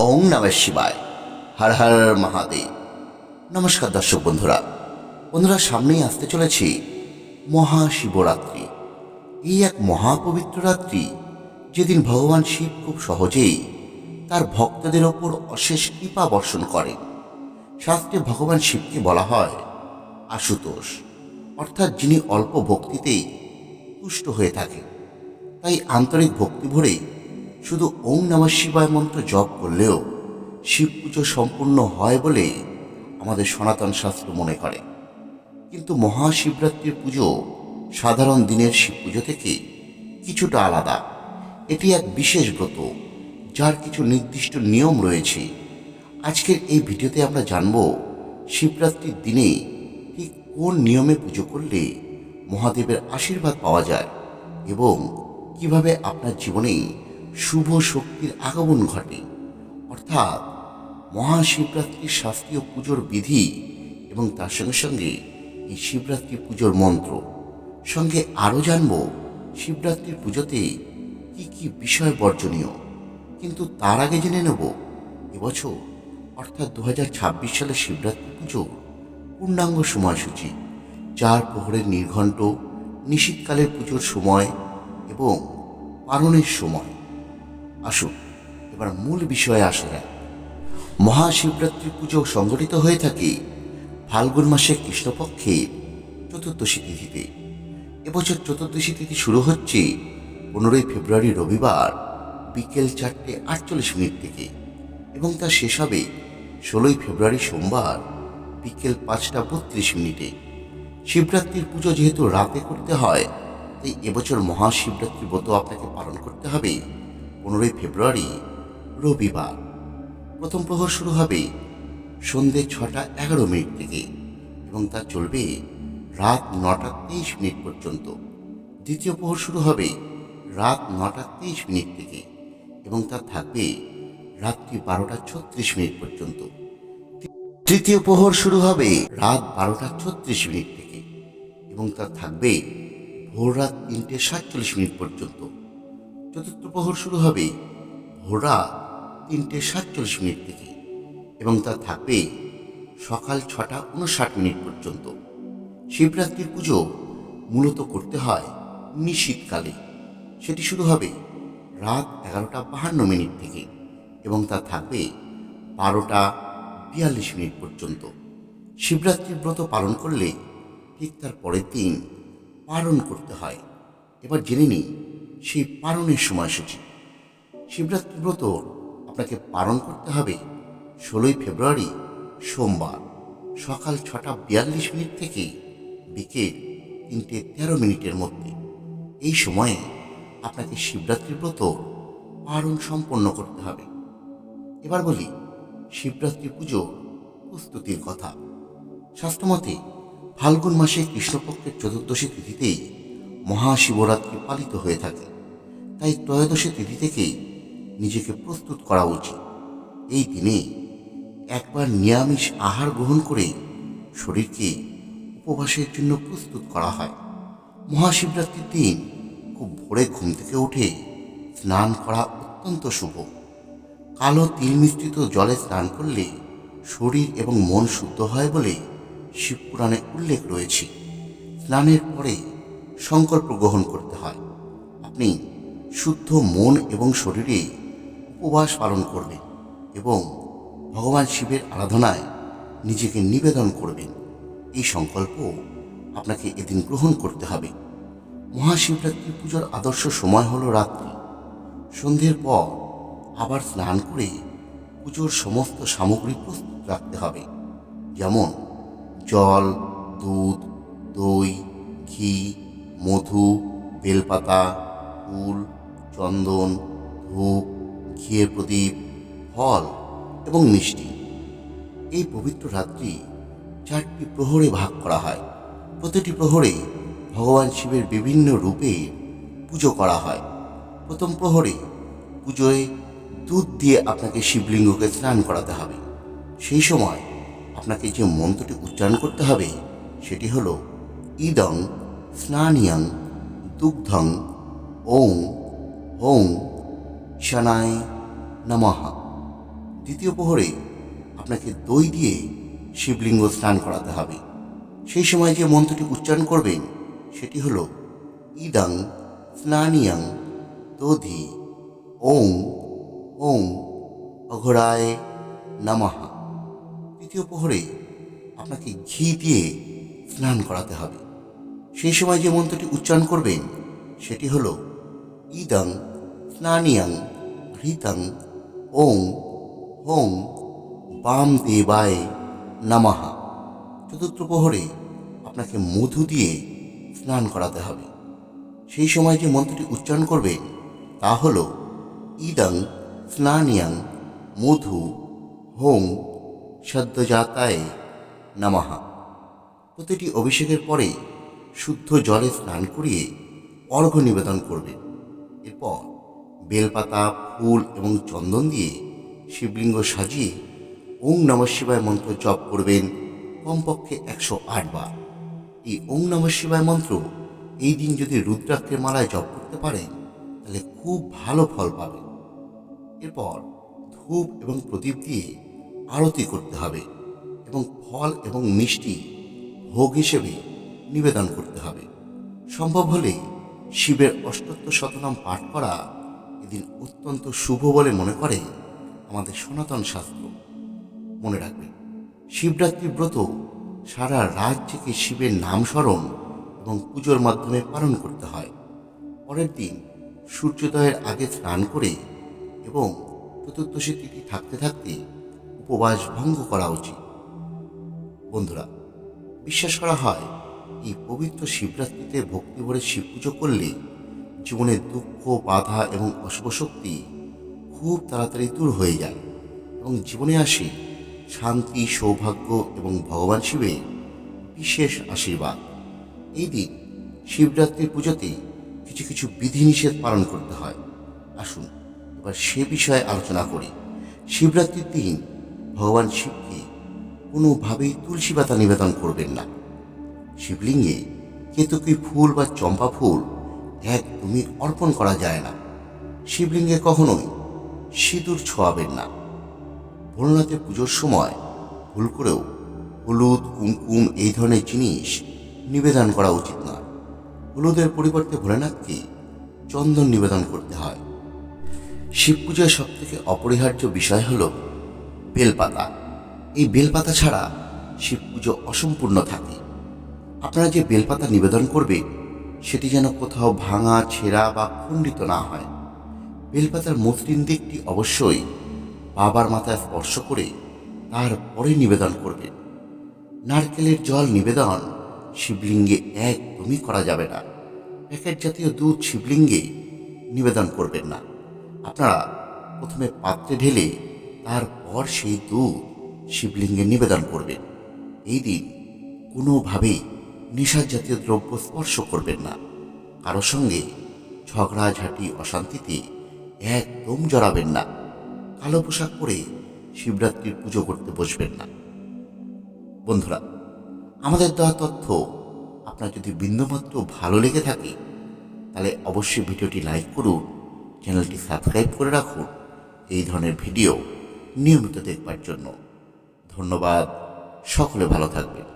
ওং নমঃ শিবায়। হর হর মহাদেব। নমস্কার দর্শক বন্ধুরা সামনেই আসতে চলেছে মহাশিবরাত্রি। এই এক মহাপবিত্র রাত্রি, যেদিন ভগবান শিব খুব সহজেই তার ভক্তদের ওপর অশেষ কৃপা বর্ষণ করেন। শাস্ত্রে ভগবান শিবকে বলা হয় আশুতোষ, অর্থাৎ যিনি অল্প ভক্তিতেই তুষ্ট হয়ে থাকেন। তাই আন্তরিক ভক্তি ভরে শুধু ওং নমঃ শিবায় মন্ত্র জপ করলেও শিব পুজো সম্পূর্ণ হয় বলে আমাদের সনাতন শাস্ত্র মনে করে। কিন্তু মহাশিবরাত্রির পুজো সাধারণ দিনের শিব পুজো থেকে কিছুটা আলাদা। এটি এক বিশেষ ব্রত, যার কিছু নির্দিষ্ট নিয়ম রয়েছে। আজকের এই ভিডিওতে আমরা জানব শিবরাত্রির দিনে ঠিক কোন নিয়মে পুজো করলে মহাদেবের আশীর্বাদ পাওয়া যায় এবং কিভাবে আপনার জীবনে শুভ শক্তির আগমন ঘটে। অর্থাৎ মহাশিবরাত্রির শাস্ত্রীয় পুজোর বিধি এবং তার সঙ্গে সঙ্গে এই শিবরাত্রি পুজোর মন্ত্র। সঙ্গে আরও জানব শিবরাত্রির পুজোতে কি কি বিষয় বর্জনীয়। কিন্তু তার আগে জেনে নেব এবছর অর্থাৎ 2026 সালের শিবরাত্রি পুজোর পূর্ণাঙ্গ সময়সূচি, চার প্রহরের নির্ঘণ্ট, নিশীথকালের পুজোর সময় এবং পালনের সময়। আসুন এবার মূল বিষয়ে আসা যায়। মহাশিবরাত্রি পুজো সংগঠিত হয়ে থাকে ফাল্গুন মাসের কৃষ্ণপক্ষের চতুর্দশী তিথিতে। এবছর চতুর্দশী তিথি শুরু হচ্ছে 15 ফেব্রুয়ারি রবিবার বিকেল 4:48 থেকে এবং তা শেষ হবে 16 ফেব্রুয়ারি সোমবার বিকেল 5:32। শিবরাত্রির পুজো যেহেতু রাতে করতে হয়, তাই এবছর মহাশিবরাত্রি ব্রত আপনাকে পালন করতে হবে 15 ফেব্রুয়ারি রবিবার। প্রথম প্রহর শুরু হবে সন্ধ্যে 6:11 থেকে এবং তা চলবে রাত 9:23 পর্যন্ত। দ্বিতীয় প্রহর শুরু হবে রাত 9:23 থেকে এবং তা থাকবে রাত্রি 12:36 পর্যন্ত। তৃতীয় প্রহর শুরু হবে রাত 12:36 থেকে এবং তা থাকবে ভোর রাত 3:47 পর্যন্ত। চতুর্থ প্রহর শুরু হবে ভোর রাত 3:47 থেকে এবং তা থাকবে সকাল 6:59 পর্যন্ত। শিবরাত্রির পুজো মূলত করতে হয় নিশীথকালে। সেটি শুরু হবে রাত 11:52 থেকে এবং তা থাকবে 12:42 পর্যন্ত। শিবরাত্রির ব্রত পালন করলে ঠিক তার পরের দিন পালন করতে হয়। এবার জেনে নিই সেই পালনের সময়সূচি। শিবরাত্রি ব্রত আপনাকে পালন করতে হবে 16 ফেব্রুয়ারি সোমবার সকাল 6:42 থেকে বিকেল 3:13 মধ্যে। এই সময়ে আপনাকে শিবরাত্রি ব্রত পালন সম্পন্ন করতে হবে। এবার বলি শিবরাত্রি পুজোর প্রস্তুতির কথা। শাস্ত্রমতে ফাল্গুন মাসে কৃষ্ণপক্ষের চতুর্দশী তিথিতেই মহাশিবরাত্রি পালিত হয়ে থাকে। তাই ত্রয়োদশী তিথি থেকেই নিজেকে প্রস্তুত করা উচিত। এই দিনে একবার নিরামিষ আহার গ্রহণ করে শরীরকে উপবাসের জন্য প্রস্তুত করা হয়। মহাশিবরাত্রির দিন খুব ভোরে ঘুম থেকে উঠে স্নান করা অত্যন্ত শুভ। কালো তিল মিশ্রিত জলে স্নান করলে শরীর এবং মন শুদ্ধ হয় বলে শিবপুরাণে উল্লেখ রয়েছে। স্নানের পরে সংকল্প গ্রহণ করতে হয়। আপনি শুদ্ধ মন এবং শরীরে উপবাস পালন করবেন এবং ভগবান শিবের আরাধনায় নিজেকে নিবেদন করবেন। এই সংকল্প আপনাকে এদিন গ্রহণ করতে হবে। মহাশিবরাত্রি পুজোর আদর্শ সময় হলো রাত্রি। সন্ধ্যের পর আবার স্নান করে পুজোর সমস্ত সামগ্রী প্রস্তুত রাখতে হবে, যেমন জল, দুধ, দই, ঘি, মধু, বেলপাতা, ফুল, চন্দন, ধূপ, ঘিয়ের প্রদীপ, ফল এবং মিষ্টি। এই পবিত্র রাত্রি 4টি প্রহরে ভাগ করা হয়। প্রতিটি প্রহরে ভগবান শিবের বিভিন্ন রূপে পুজো করা হয়। প্রথম প্রহরে পুজোয় দুধ দিয়ে আপনাকে শিবলিঙ্গকে স্নান করাতে হবে। সেই সময় আপনাকে যে মন্ত্রটি উচ্চারণ করতে হবে সেটি হলো ইদং স্নানিয়ং দুগ্ধং ওং ওং শনায় নমঃ। দ্বিতীয় প্রহরে আপনাকে দই দিয়ে শিবলিঙ্গ স্নান করাতে হবে। সেই সময় যে মন্ত্রটি উচ্চারণ করবেন সেটি হলো ইদং স্নানিয়াং দধি ওং ওং অঘোরায় নমঃ। তৃতীয় প্রহরে আপনাকে ঘি দিয়ে স্নান করাতে হবে। সেই সময় যে মন্ত্রটি উচ্চারণ করবেন সেটি হলো ইদং স্নানিয়াং হৃতং ওং ওং বাম দেবায় নমঃ। চতুর্থ প্রহরে আপনাকে মধু দিয়ে স্নান করাতে হবে। সেই সময় যে মন্ত্রটি উচ্চারণ করবেন তা হল ইদং স্নানিয়াং মধু হোং সদ্যজাতায় নমঃ। প্রতিটি অভিষেকের পরে শুদ্ধ জলে স্নান করিয়ে অর্ঘ্য নিবেদন করবেন। এরপর বেলপাতা, ফুল এবং চন্দন দিয়ে শিবলিঙ্গ সাজিয়ে ওং নমঃ শিবায় মন্ত্র জপ করবেন কমপক্ষে 108 বার। এই ওং নমঃ শিবায় মন্ত্র এই দিন যদি রুদ্রাক্ষের মালায় জপ করতে পারেন তাহলে খুব ভালো ফল পাবেন। এরপর ধূপ এবং প্রদীপ দিয়ে আরতি করতে হবে এবং ফল এবং মিষ্টি ভোগ হিসেবে নিবেদন করতে হবে। সম্ভব হলে শিবের অষ্টোত্তর শতনাম পাঠ করা এদিন অত্যন্ত শুভ বলে মনে করে আমাদের সনাতন শাস্ত্র। মনে রাখবেন, শিবরাত্রি ব্রত সারা রাত জেগে শিবের নাম স্মরণ এবং পুজোর মাধ্যমে পালন করতে হয়। পরের দিন সূর্যোদয়ের আগে স্নান করে এবং চতুর্দশী তিথি থাকতে থাকতে উপবাস ভঙ্গ করা উচিত। বন্ধুরা, বিশ্বাস করা হয় এই পবিত্র শিবরাত্রিতে ভক্তি ভরে শিব পুজো করলে জীবনের দুঃখ, বাধা এবং অশুভ শক্তি খুব তাড়াতাড়ি দূর হয়ে যায় এবং জীবনে আসে শান্তি, সৌভাগ্য এবং ভগবান শিবের বিশেষ আশীর্বাদ। এই দিন শিবরাত্রির পুজোতে কিছু কিছু বিধিনিষেধ পালন করতে হয়। আসুন এবার সে বিষয়ে আলোচনা করি। শিবরাত্রির দিন ভগবান শিবকে কোনোভাবেই তুলসী পাতা নিবেদন করবেন না। শিবলিঙ্গে কেতকী ফুল বা চম্পা ফুল একদমই অর্পণ করা যায় না। শিবলিঙ্গে কখনোই সিঁদুর ছোঁয়াবেন না। ভোলানাথের পুজোর সময় ভুল করেও হলুদ, কুমকুম এই ধরনের জিনিস নিবেদন করা উচিত নয়। হলুদের পরিবর্তে ভোলানাথকে চন্দন নিবেদন করতে হয়। শিব পূজার সব থেকে অপরিহার্য বিষয় হল বেলপাতা। এই বেলপাতা ছাড়া শিব পুজো অসম্পূর্ণ থাকে। আপনারা যে বেলপাতা নিবেদন করবেন সেটি যেন কোথাও ভাঙা, ছেঁড়া বা খণ্ডিত না হয়। বেলপাতার মসৃণ দিকটি অবশ্যই বাবার মাথায় স্পর্শ করে তারপরে নিবেদন করবেন। নারকেলের জল নিবেদন শিবলিঙ্গে একদমই করা যাবে না। প্যাকেট জাতীয় দুধ শিবলিঙ্গে নিবেদন করবেন না। আপনারা প্রথমে পাত্রে ঢেলে তারপর সেই দুধ শিবলিঙ্গে নিবেদন করবেন। এই দিন কোনোভাবেই নেশার জাতীয় দ্রব্য স্পর্শ করবেন না। কারো সঙ্গে ঝগড়াঝাঁটি, অশান্তিতে একদম জড়াবেন না। কালো পোশাক পরে শিবরাত্রির পুজো করতে বসবেন না। বন্ধুরা, আমাদের দেওয়া তথ্য আপনার যদি বিন্দুমাত্র ভালো লেগে থাকে তাহলে অবশ্যই ভিডিওটি লাইক করুন, চ্যানেলটি সাবস্ক্রাইব করে রাখুন এই ধরনের ভিডিও নিয়মিত দেখবার জন্য। ধন্যবাদ। সকলে ভালো থাকবেন।